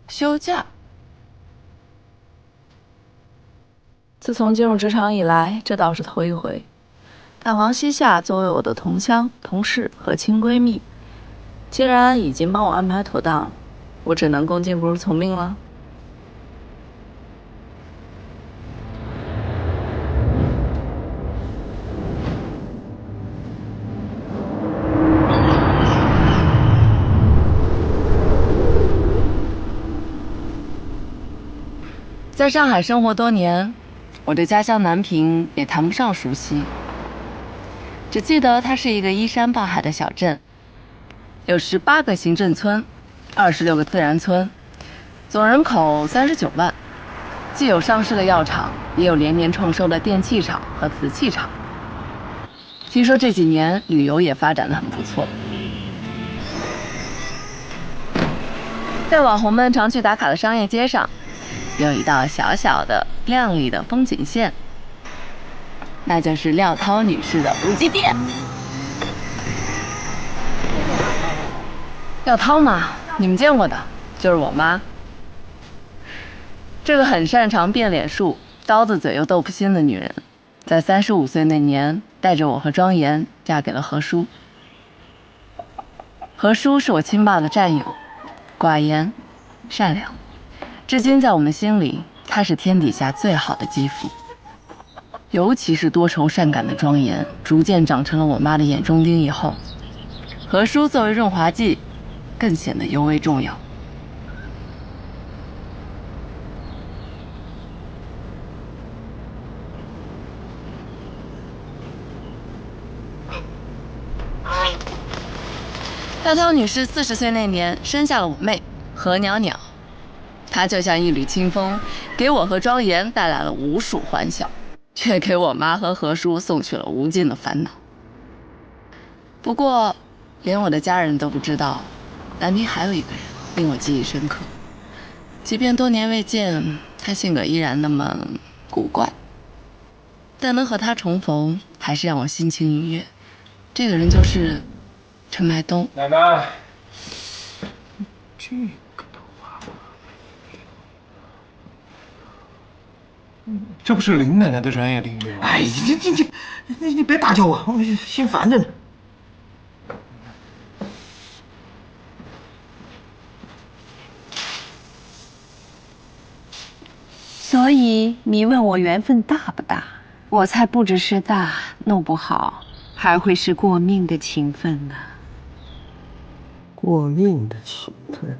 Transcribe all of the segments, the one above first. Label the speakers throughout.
Speaker 1: 休假。
Speaker 2: 自从进入职场以来，这倒是头一回。大黄膝下作为我的同乡、同事和亲闺蜜，既然已经帮我安排妥当，我只能恭敬不如从命了。
Speaker 1: 在上海生活多年，我对家乡南平也谈不上熟悉，只记得它是一个依山傍海的小镇，有18个行政村，26个自然村，总人口39万，既有上市的药厂，也有连年创收的电器厂和瓷器厂。听说这几年旅游也发展得很不错。在网红们常去打卡的商业街上，有一道小小的、亮丽的风景线，那就是廖涛女士的无极店。廖涛嘛，你们见过的，就是我妈。这个很擅长变脸术、刀子嘴又豆腐心的女人，在35岁那年，带着我和庄严嫁给了何叔。何叔是我亲爸的战友，寡言、善良。至今在我们心里，他是天底下最好的继父。尤其是多愁善感的庄严，逐渐长成了我妈的眼中钉以后，何叔作为润滑剂，更显得尤为重要。廖涛女士40岁那年生下了我妹何袅袅。她就像一缕清风，给我和庄严带来了无数欢笑，却给我妈和何叔送去了无尽的烦恼。不过，连我的家人都不知道，南平还有一个人令我记忆深刻。即便多年未见，他性格依然那么古怪，但能和他重逢，还是让我心情愉悦。这个人就是chenmaidong。
Speaker 3: 奶奶，这不是林奶奶的专业领域吗？
Speaker 4: 哎，你别打搅我，我心烦着呢。
Speaker 5: 所以你问我缘分大不大？我才不只是大，弄不好还会是过命的情分呢。
Speaker 4: 过命的情分。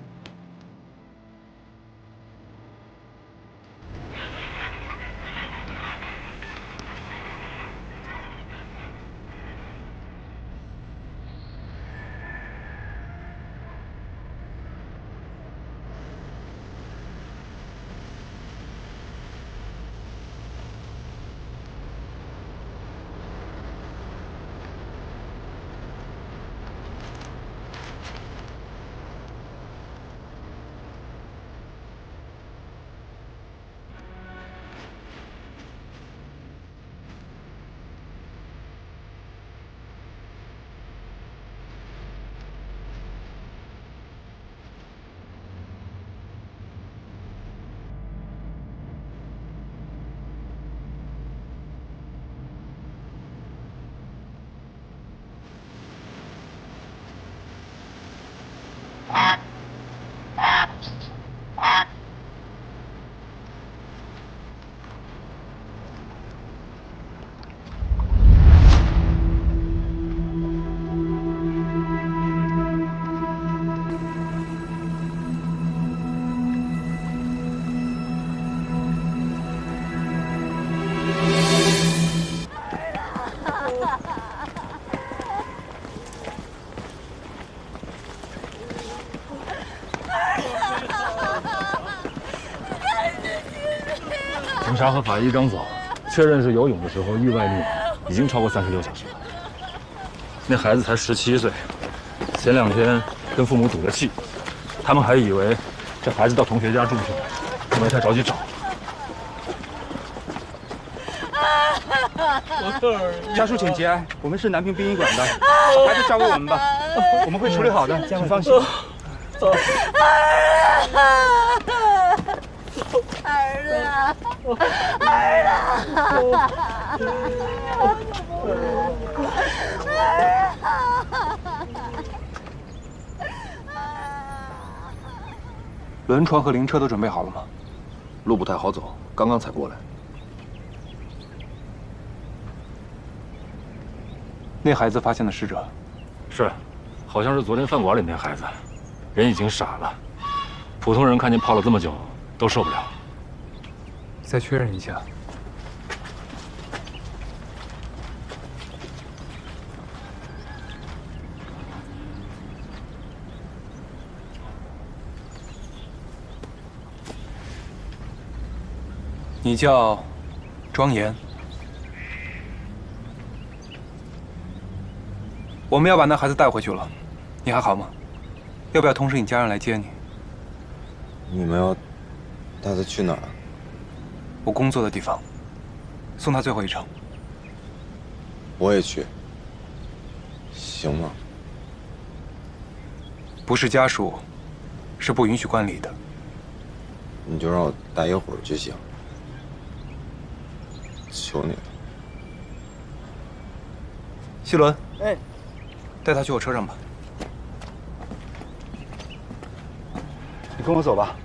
Speaker 6: 警察和法医刚走，确认是游泳的时候意外溺亡，已经超过36小时了。那孩子才17岁，前2天跟父母赌了气，他们还以为这孩子到同学家住去了，没太着急找。
Speaker 7: 家属请节哀，我们是南平殡仪馆的，孩子交给我们吧，我们会处理好的，请放心。
Speaker 3: 走。轮船和灵车都准备好了吗？
Speaker 6: 路不太好走，刚刚才过来。
Speaker 3: 那孩子发现的逝者，
Speaker 6: 是，好像是昨天饭馆里那孩子，人已经傻了，普通人看见泡了这么久都受不了。
Speaker 3: 再确认一下。你叫庄严，我们要把那孩子带回去了，你还好吗？要不要通知你家人来接你？
Speaker 8: 你们要带他去哪儿？
Speaker 3: 我工作的地方，送他最后一程。
Speaker 8: 我也去，行吗？
Speaker 3: 不是家属，是不允许观礼的。
Speaker 8: 你就让我待一会儿就行。求你了。
Speaker 3: 希伦，哎，带他去我车上吧。
Speaker 7: 你跟我走吧。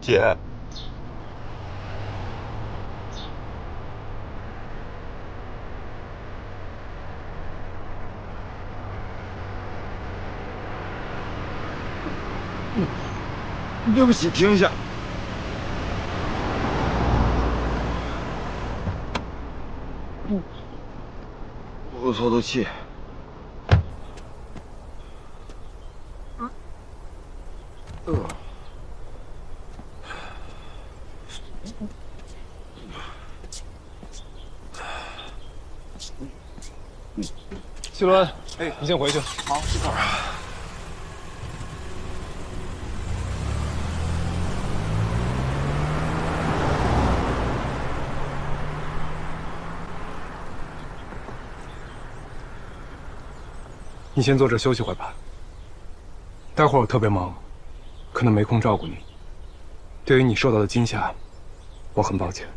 Speaker 8: 姐，对不起，停一下。我透透气。
Speaker 3: 希伦，哎，你先回去。
Speaker 8: 好，这块儿。
Speaker 3: 你先坐这休息会吧。待会儿我特别忙，可能没空照顾你。对于你受到的惊吓，我很抱歉。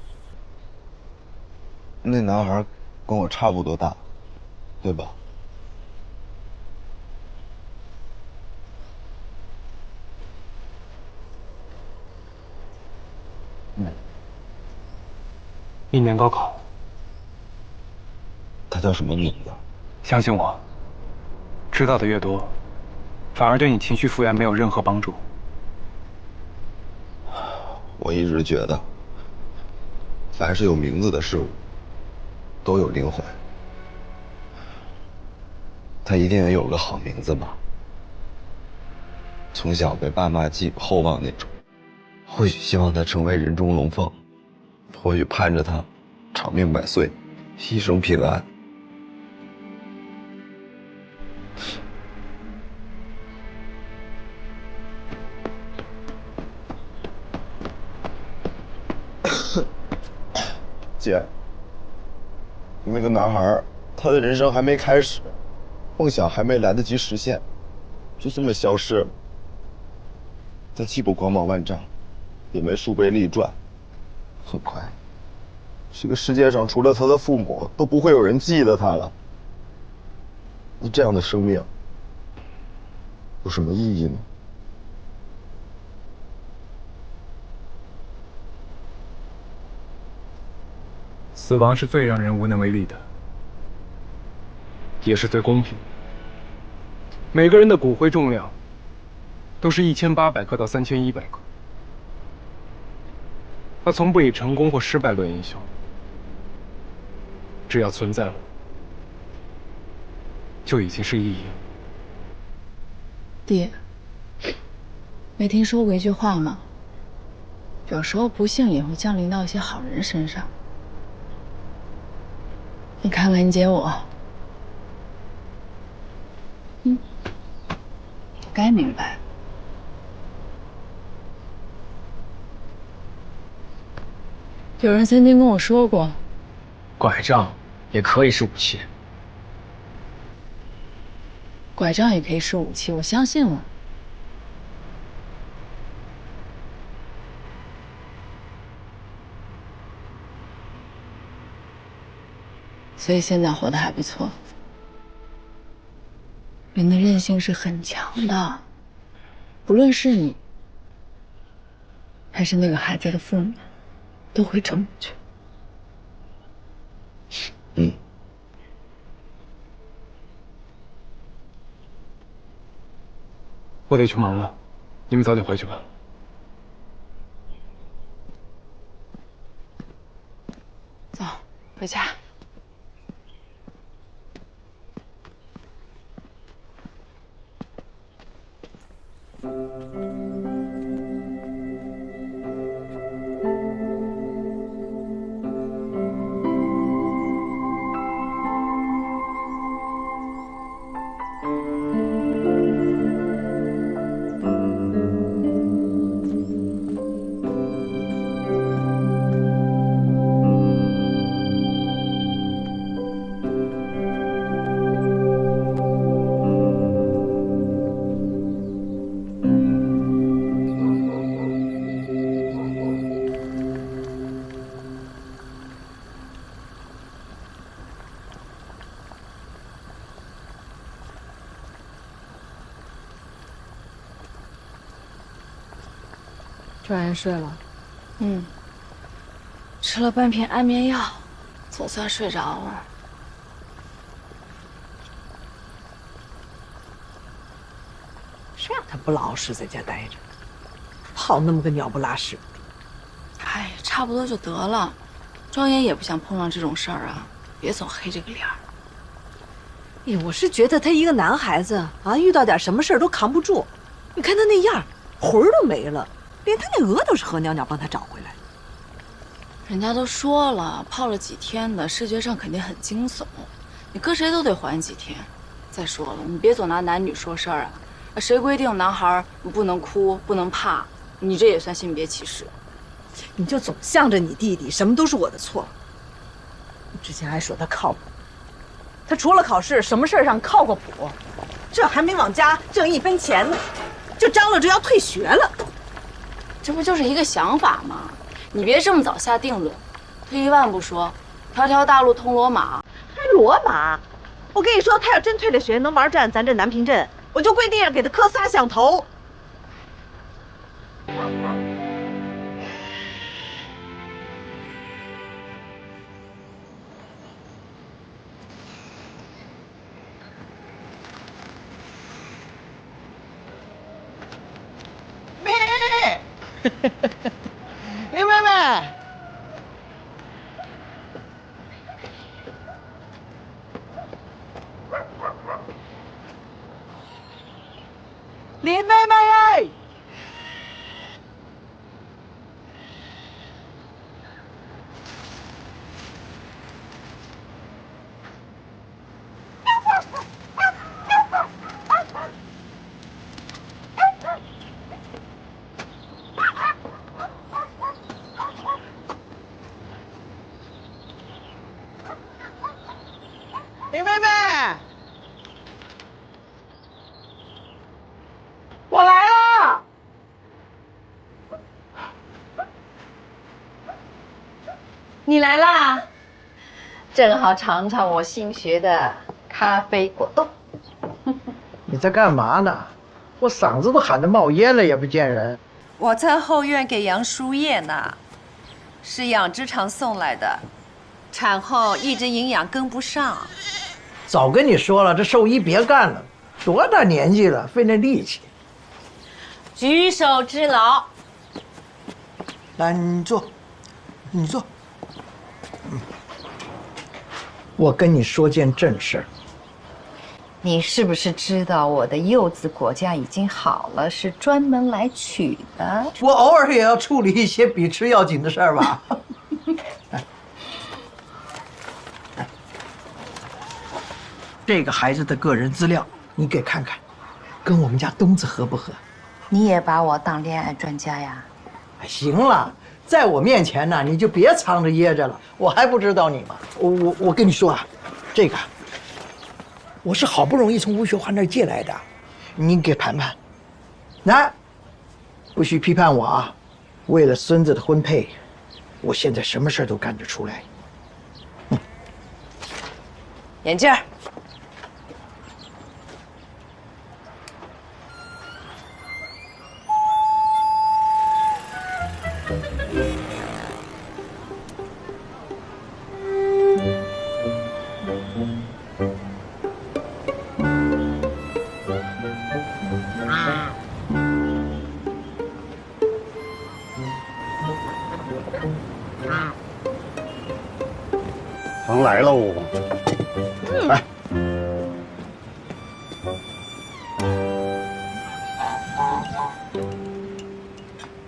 Speaker 8: 那男孩跟我差不多大，对吧？
Speaker 3: 明年高考，
Speaker 8: 他叫什么名字？
Speaker 3: 相信我，知道的越多，反而对你情绪复原没有任何帮助。
Speaker 8: 我一直觉得，凡是有名字的事物，都有灵魂。他一定也有个好名字吧？从小被爸妈寄予厚望那种，或许希望他成为人中龙凤，或许盼着他长命百岁，一生平安。姐，那个男孩，他的人生还没开始，梦想还没来得及实现，就这么消失了。他既不光芒万丈，也没树碑立传，很快，这个世界上除了他的父母，都不会有人记得他了。那这样的生命有什么意义呢？
Speaker 3: 死亡是最让人无能为力的，也是最公平的。每个人的骨灰重量都是1800克到3100克。他从不以成功或失败论英雄，只要存在了，就已经是意义了。
Speaker 1: 爹，没听说过一句话吗？有时候不幸也会降临到一些好人身上。你看看你姐我，该明白。有人曾经跟我说过，
Speaker 4: 拐杖也可以是武器。
Speaker 1: 拐杖也可以是武器，我相信了。所以现在活得还不错。人的韧性是很强的，不论是你，还是那个孩子的父母，都会撑过去。
Speaker 3: 我得去忙了，你们早点回去吧。
Speaker 1: 走，回家。
Speaker 2: 转眼睡了。吃了半片安眠药，总算睡着了。
Speaker 9: 谁让他不老实在家待着，跑那么个鸟不拉屎。
Speaker 2: 哎，差不多就得了。庄严也不想碰上这种事儿啊，别总黑这个脸儿。
Speaker 9: 哎，我是觉得他一个男孩子啊，遇到点什么事儿都扛不住。你看他那样，魂儿都没了。连他那鹅都是何袅袅帮他找回来。
Speaker 2: 人家都说了，泡了几天的，视觉上肯定很惊悚，你搁谁都得缓几天。再说了，你别总拿男女说事儿啊，谁规定男孩不能哭不能怕？你这也算性别歧视。
Speaker 9: 你就总向着你弟弟，什么都是我的错。你之前还说他靠谱，他除了考试，什么事儿上靠过谱？这还没往家挣一分钱呢，就张罗着要退学了。
Speaker 2: 这不就是一个想法吗？你别这么早下定论。退一万步说，条条大路通罗马。
Speaker 9: 还罗马？我跟你说，他要真退了学，能玩转咱这南平镇，我就规定要给他磕仨响头。
Speaker 4: 林妹妹，林妹妹，林妹妹，我来了。
Speaker 5: 你来啦，正好尝尝我新学的咖啡果冻。
Speaker 4: 你在干嘛呢？我嗓子都喊得冒烟了，也不见人。
Speaker 10: 我在后院给杨输液呢，是养殖场送来的。
Speaker 5: 产后一直营养跟不上。
Speaker 4: 早跟你说了，这兽医别干了，多大年纪了，费那力气。
Speaker 5: 举手之劳。
Speaker 4: 来，你坐，你坐。我跟你说件正事儿。
Speaker 5: 你是不是知道我的柚子果酱已经好了，是专门来取的？
Speaker 4: 我偶尔也要处理一些比吃要紧的事儿吧。这个孩子的个人资料，你给看看，跟我们家东子合不合？
Speaker 5: 你也把我当恋爱专家呀？
Speaker 4: 行了，在我面前呢，你就别藏着掖着了，我还不知道你吗？我跟你说啊，这个我是好不容易从吴雪华那儿借来的，你给盘盘。来，不许批判我啊！为了孙子的婚配，我现在什么事都干得出来。
Speaker 5: 眼镜儿。
Speaker 7: 糖来喽！来，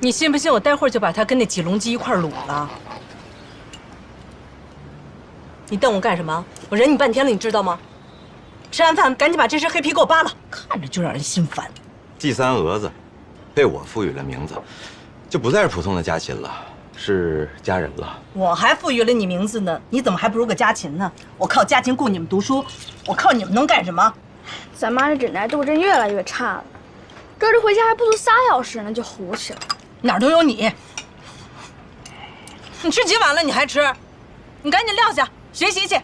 Speaker 9: 你信不信我待会儿就把它跟那几笼鸡一块儿卤了？你瞪我干什么？我忍你半天了，你知道吗？吃完饭赶紧把这身黑皮给我扒了，看着就让人心烦。
Speaker 10: 季三蛾子，被我赋予了名字，就不再是普通的家禽了，是家人了。
Speaker 9: 我还赋予了你名字呢，你怎么还不如个家禽呢？我靠家禽供你们读书，我靠你们能干什么？
Speaker 11: 咱妈这忍耐度真越来越差了，这回家还不足3小时呢，就糊起来。
Speaker 9: 哪儿都有你！你吃几碗了？你还吃？你赶紧撂下，学习去，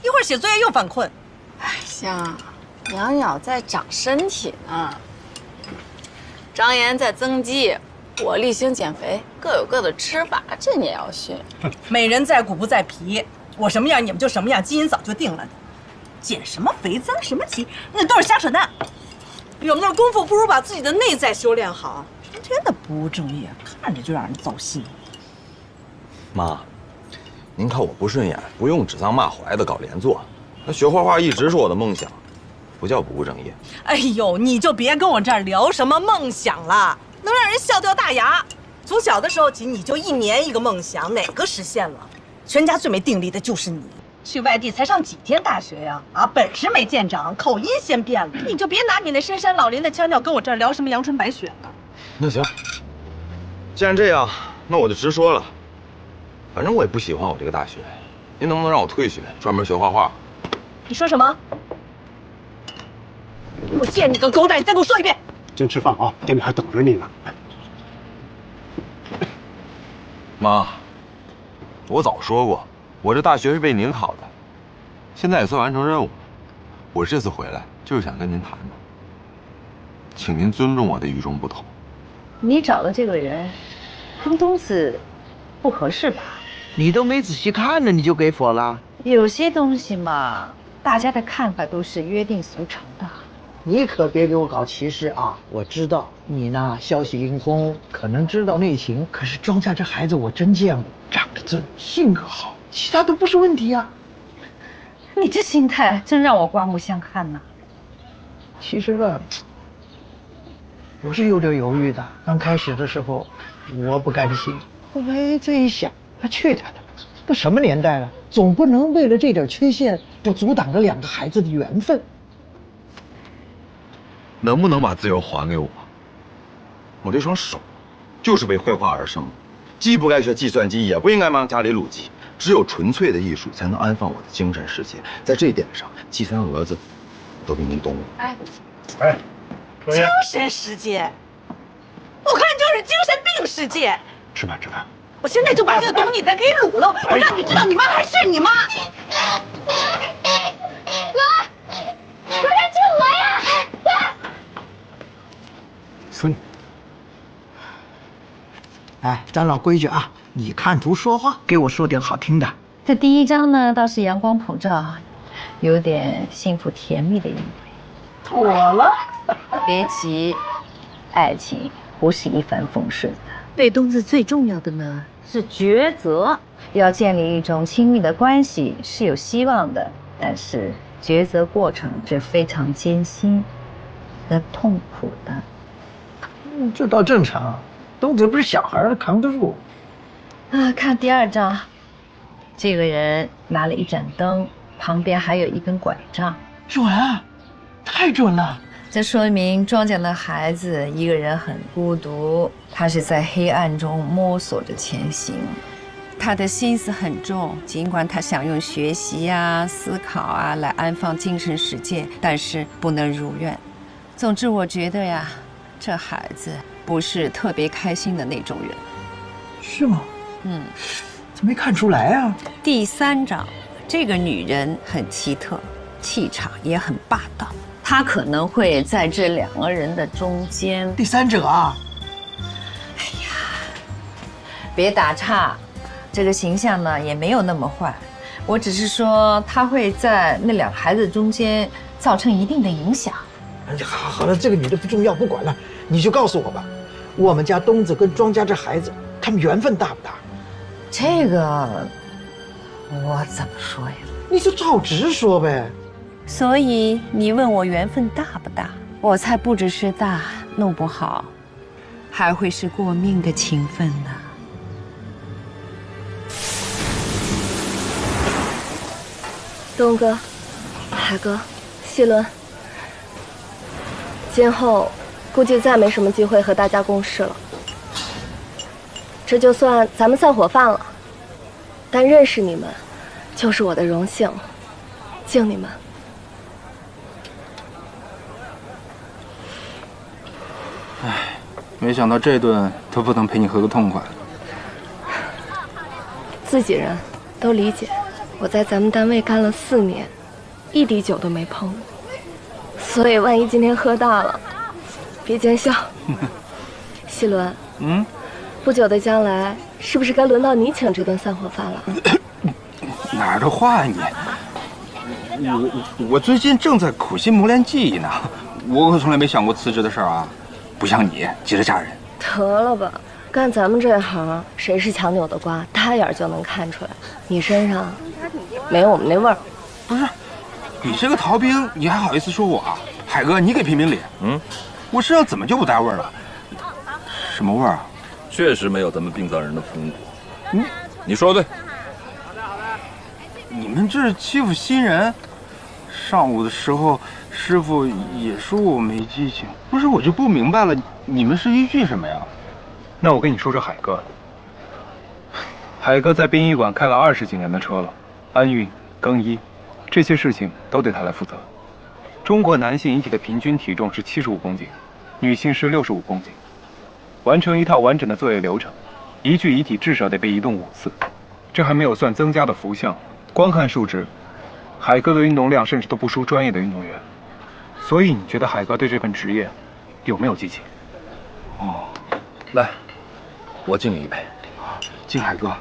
Speaker 9: 一会儿写作业又犯困。
Speaker 1: 哎呀，袅袅在长身体呢，张岩在增肌，我例行减肥，各有各的吃法，这你也要学。
Speaker 9: 美人在骨不在皮，我什么样你们就什么样，基因早就定了的。减什么肥增什么肌，那都是瞎扯淡。有那功夫，不如把自己的内在修炼好。成天的不务正业，看着就让人糟心。
Speaker 10: 妈，您看我不顺眼，不用指桑骂槐的搞连坐。那学画画一直是我的梦想，不叫不务正业。
Speaker 9: 哎呦，你就别跟我这儿聊什么梦想了，能让人笑掉大牙。从小的时候起，你就一年一个梦想，哪个实现了？全家最没定力的就是你。去外地才上几天大学呀？啊，本事没见长，口音先变了。你就别拿你那深山老林的腔调跟我这儿聊什么阳春白雪了。
Speaker 10: 那行，既然这样，那我就直说了。反正我也不喜欢我这个大学，您能不能让我退学，专门学画画？
Speaker 9: 你说什么？我见你个狗仔！你再给我说一遍。
Speaker 7: 先吃饭啊，店里还等着你呢。
Speaker 10: 妈，我早说过，我这大学是为您考的，现在也算完成任务了。我这次回来就是想跟您谈谈，请您尊重我的与众不同。
Speaker 5: 你找的这个人，跟东子不合适吧？
Speaker 4: 你都没仔细看呢，你就给否了？
Speaker 5: 有些东西嘛，大家的看法都是约定俗成的。
Speaker 4: 你可别给我搞歧视啊！我知道你呢，消息灵通，可能知道内情。可是庄家这孩子我真见过，长得尊，性格好，其他都不是问题啊。
Speaker 5: 你这心态真让我刮目相看呐。
Speaker 4: 其实吧，我是有点犹豫的。刚开始的时候，我不甘心，后来这一想，去他的！都什么年代了，总不能为了这点缺陷，就阻挡着2个孩子的缘分。
Speaker 10: 能不能把自由还给我？我这双手就是为绘画而生的，既不该学计算机，也不应该忙家里卤鸡。只有纯粹的艺术，才能安放我的精神世界。在这一点上，季三蛾子都比您懂我。
Speaker 7: 哎，
Speaker 9: 精神世界，我看就是精神病世界。
Speaker 7: 吃饭吃饭。
Speaker 9: 我现在就把这个懂你的给卤了，我让你知道你妈还是你妈。
Speaker 11: 快点救我呀！
Speaker 7: 孙女，
Speaker 4: 哎，咱老规矩啊，你看图说话，给我说点好听的。
Speaker 5: 这第一张呢，倒是阳光普照，有点幸福甜蜜的意味。
Speaker 4: 妥了。
Speaker 5: 别急，爱情不是一帆风顺的。对冬子最重要的呢是抉择。要建立一种亲密的关系是有希望的，但是抉择过程是非常艰辛和痛苦的。
Speaker 4: 这倒正常，东子不是小孩，扛得住。
Speaker 5: 看第二张，这个人拿了一盏灯，旁边还有一根拐杖。
Speaker 4: 准啊，太准了！
Speaker 5: 这说明庄稼的孩子一个人很孤独，他是在黑暗中摸索着前行。他的心思很重，尽管他想用学习啊、思考啊来安放精神世界，但是不能如愿。总之，我觉得呀，这孩子不是特别开心的那种人。
Speaker 4: 是吗？怎么没看出来啊？
Speaker 5: 第三章，这个女人很奇特，气场也很霸道。她可能会在这两个人的中间。
Speaker 4: 第三者啊！
Speaker 5: 哎呀，别打岔，这个形象呢也没有那么坏。我只是说，她会在那两个孩子中间造成一定的影响。
Speaker 4: 哎呀，好了，这个女的不重要，不管了，你就告诉我吧，我们家东子跟庄家这孩子，他们缘分大不大？
Speaker 5: 这个我怎么说呀？
Speaker 4: 你就照直说呗。
Speaker 5: 所以你问我缘分大不大，我猜不只是大，弄不好还会是过命的情分呢。
Speaker 12: 东哥、海哥、希伦，今后估计再没什么机会和大家共事了。这就算咱们散伙饭了，但认识你们就是我的荣幸，敬你们。
Speaker 13: 没想到这顿都不能陪你喝个痛快。
Speaker 12: 自己人都理解，我在咱们单位干了4年，一滴酒都没碰过，所以万一今天喝大了，别见笑。希伦，不久的将来，是不是该轮到你请这顿散伙饭了？
Speaker 13: 哪儿的话呀你！我最近正在苦心磨练技艺呢，我可从来没想过辞职的事儿啊。不像你急着嫁人。
Speaker 12: 得了吧，干咱们这行，谁是强扭的瓜，大眼就能看出来。你身上没有我们那味儿。
Speaker 13: 不是，你这个逃兵，你还好意思说我啊？海哥，你给评评理。我身上怎么就不带味儿了？什么味儿啊？
Speaker 6: 确实没有咱们殡葬人的风骨。你说的对。
Speaker 13: 你们这是欺负新人。上午的时候，师傅也说我没激情。不是，我就不明白了，你们是依据什么呀？
Speaker 3: 那我跟你说说海哥。海哥在殡仪馆开了20几年的车了，安运、更衣，这些事情都得他来负责。中国男性遗体的平均体重是75公斤，女性是65公斤。完成一套完整的作业流程，一具遗体至少得被移动5次，这还没有算增加的浮项。光看数值，海哥的运动量甚至都不输专业的运动员。所以你觉得海哥对这份职业有没有激情？
Speaker 6: 来，我敬你一杯。
Speaker 13: 敬海哥。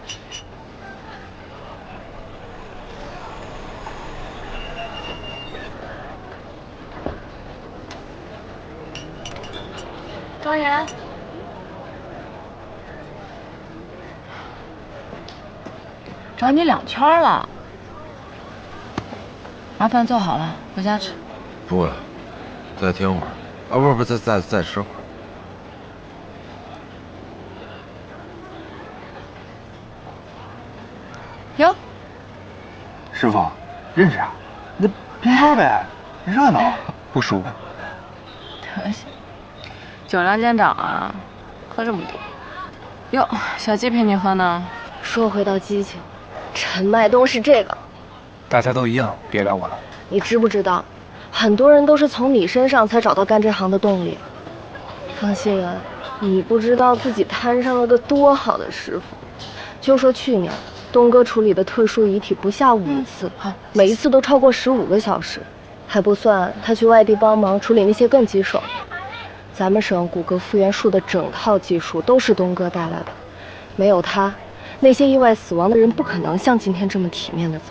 Speaker 12: 庄园，
Speaker 1: 找你2圈了，麻烦做好了，回家吃。
Speaker 8: 不了，再听会儿。啊，不，再吃会儿。
Speaker 1: 哟，
Speaker 13: 师傅，认识啊？那拼桌呗，热闹。
Speaker 3: 不熟。
Speaker 1: 德行，酒量见长啊，喝这么多。哟，小鸡陪你喝呢。
Speaker 12: 说回到激情，陈麦冬是这个。
Speaker 3: 大家都一样，别聊我了。
Speaker 12: 你知不知道，很多人都是从你身上才找到干这行的动力。方希文，你不知道自己摊上了个多好的师傅。就说去年，东哥处理的特殊遗体不下5次，每一次都超过15个小时，还不算他去外地帮忙处理那些更棘手。咱们省骨骼复原术的整套技术都是东哥带来的，没有他，那些意外死亡的人不可能像今天这么体面的走。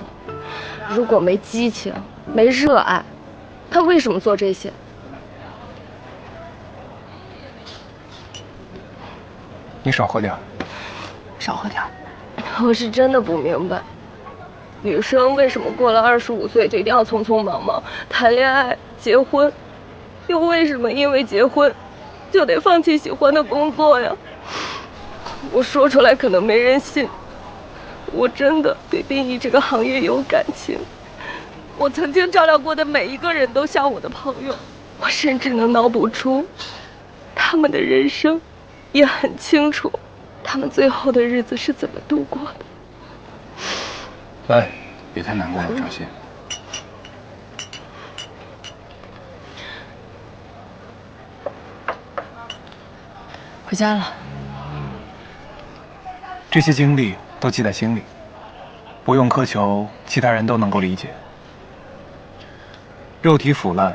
Speaker 12: 如果没激情，没热爱，他为什么做这些？
Speaker 3: 你少喝点，
Speaker 1: 少喝点。
Speaker 12: 我是真的不明白，女生为什么过了25岁就一定要匆匆忙忙谈恋爱、结婚，又为什么因为结婚就得放弃喜欢的工作呀？我说出来可能没人信，我真的对殡仪这个行业有感情。我曾经照料过的每一个人都像我的朋友，我甚至能脑补出他们的人生，也很清楚他们最后的日子是怎么度过的。
Speaker 3: 来，别太难过了，张鑫。
Speaker 1: 回家了。
Speaker 3: 这些经历都记在心里，不用苛求其他人都能够理解。肉体腐烂，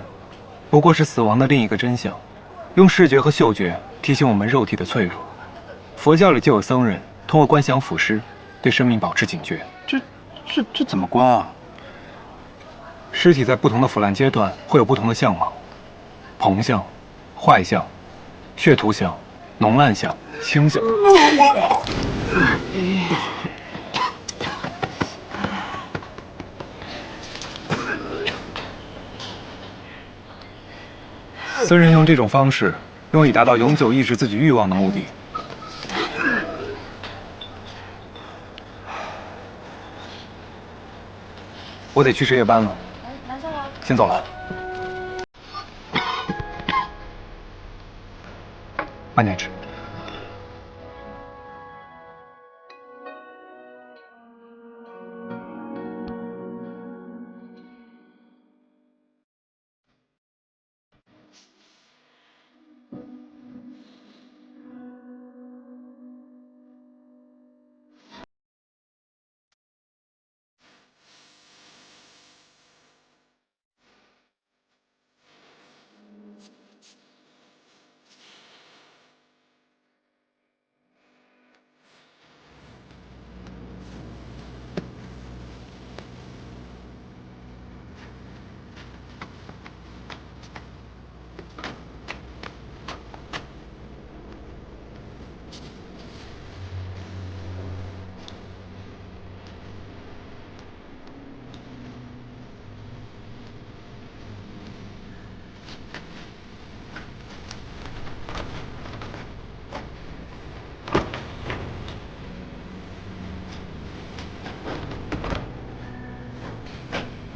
Speaker 3: 不过是死亡的另一个真相。用视觉和嗅觉提醒我们肉体的脆弱。佛教里就有僧人通过观想腐尸，对生命保持警觉。
Speaker 13: 这怎么观啊？
Speaker 3: 尸体在不同的腐烂阶段会有不同的相貌：膨相、坏相、血涂相、浓烂相、青相。僧人用这种方式，用以达到永久抑制自己欲望的目的。我得去值夜班了，先走了。慢点吃。